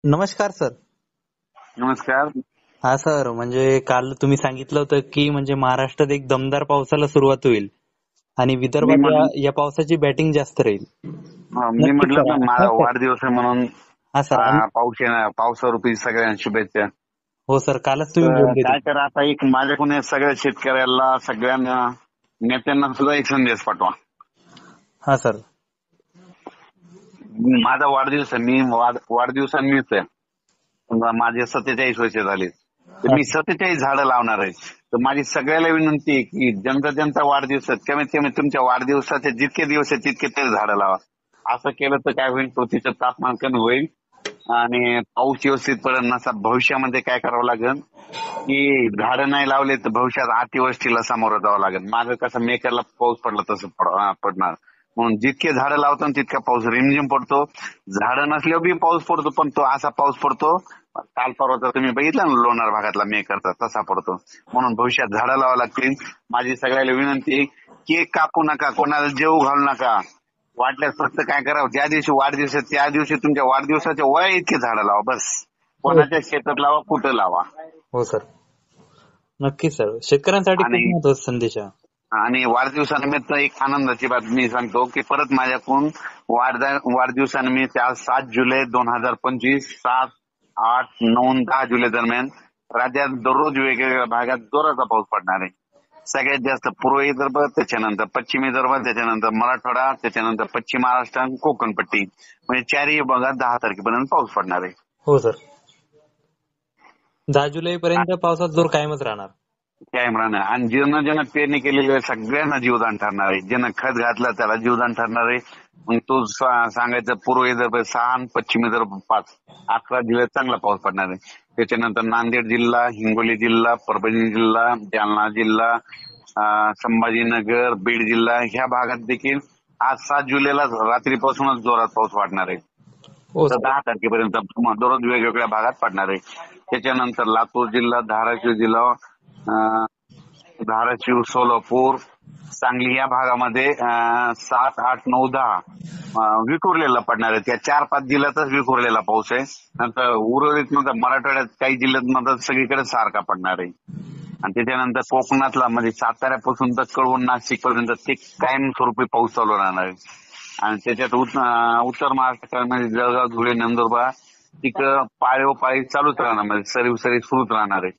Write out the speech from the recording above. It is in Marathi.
नमस्कार सर. नमस्कार. हा सर, म्हणजे काल तुम्ही सांगितलं होतं की म्हणजे महाराष्ट्रात एक दमदार पावसाला सुरुवात होईल आणि मी विदर्भात म्हटलं या पावसाची बॅटिंग जास्त राहील. मी नक्कीच म्हटलं सर. ना हा माझा सर. वाढदिवस आहे म्हणून हा सर. पाऊस येणार पावसारूपी सगळ्यांना शुभेच्छा. हो सर, कालच तुम्ही तर बोलले काय होते. करा आता एक माझ्याकडून या सगळ्या शेतकऱ्याला सगळ्यांना नेत्यांना सुद्धा एक संदेश पाठवा. हा सर. माझा वाढदिवस आहे, मी वाढदिवसांनीच आहे. समजा माझे 47 वर्ष झाले तर हा मी सर. 47 झाडं लावणार आहे. तर माझी सगळ्याला विनंती आहे की ज्यांचा वाढदिवस आहे कमीत कमी तुमच्या वाढदिवसाचे जितके दिवस आहेत तितके तरी झाडं लावा. असं केलं तर काय होईल, पृथ्वीचं तापमान कमी होईल आणि पाऊस व्यवस्थित पडेल. नसा भविष्यामध्ये काय करावं लागेल की झाडं नाही लावले तर भविष्यात अतिवृष्टीला सामोरं जावं लागेल. मागं कसं मेकरला पाऊस पडला तसं पडणार. म्हणून जितके झाडं लावतो तितका पाऊस रिमझिम पडतो. झाडं नसल्यावर बी पाऊस पडतो, पण तो असा पाऊस पडतो काल परवाचा तुम्ही बघितला ना लोणार भागातला मेकरचा तसा पडतो. म्हणून भविष्यात झाडं लावावं लागतील. माझी सगळ्याला विनंती आहे, केक कापू नका, कोणाला जेवू घालू नका. वाटल्यास फक्त काय करावं, ज्या दिवशी वाढदिवस आहे त्या दिवशी तुमच्या वाढदिवसाच्या वया इतके झाडं लावा बस. हो कोणाच्या शेतात लावा, कुठं लावा. हो सर, नक्कीच सर. शेतकऱ्यांसाठी खूप आणि महत्वाचा संदेश आहे. आणि वाढदिवसानिमित्त एक आनंदाची बातमी सांगतो की परत माझ्याकडून वाढदिवसानिमित्त आज 7 जुलै 2025 7, 8, 9, 10 जुलै दरम्यान राज्यात दररोज वेगवेगळ्या भागात जोराचा पाऊस पडणार आहे. सगळ्यात जास्त पूर्व विदर्भ, त्याच्यानंतर पश्चिम विदर्भ, त्याच्यानंतर मराठवाडा, त्याच्यानंतर पश्चिम महाराष्ट्र आणि कोकणपट्टी, म्हणजे चारही भागात 10 तारखेपर्यंत पाऊस पडणार आहे. हो सर. 10 जुलै पर्यंत पावसाचा जोर कायमच राहणार. काय म्हणा, आणि ज्यानं पेरणी केलेली आहे सगळ्यांना जीवदान ठरणार आहे. ज्यानं खत घातलं त्याला जीवदान ठरणार आहे. मग तो सांगायचं पूर्व विदर्भ 6 आणि पश्चिम विदर्भ 5, 11 जिल्ह्यात चांगला पाऊस पडणार आहे. त्याच्यानंतर नांदेड जिल्हा, हिंगोली जिल्हा, परभणी जिल्हा, जालना जिल्हा, संभाजीनगर, बीड जिल्हा ह्या भागात देखील आज 7 जुलैला रात्रीपासूनच जोरात पाऊस वाढणार आहे. हो तर सर. 10 तारखेपर्यंत दररोज वेगवेगळ्या भागात पडणार आहे. त्याच्यानंतर लातूर जिल्हा, धाराशिव जिल्हा, धाराशिव, सोलापूर, सांगली या भागामध्ये 7, 8, 9, 10 विखुरलेला पडणार आहे. त्या 4-5 जिल्ह्यातच विखुरलेला पाऊस आहे. नंतर उर्वरित मराठवाड्यात काही जिल्ह्यात सगळीकडे सारखा पडणार आहे. आणि त्याच्यानंतर कोकणातला म्हणजे साताऱ्यापासून तर कळवण, नाशिक पर्यंत ते कायमस्वरूपी पाऊस चालू राहणार आहे. आणि त्याच्यात उत्तर महाराष्ट्रामध्ये जळगाव, धुळे, नंदुरबार तिकडं पाळीव पाळी चालूच राहणार, म्हणजे सरी सुरूच राहणार आहे.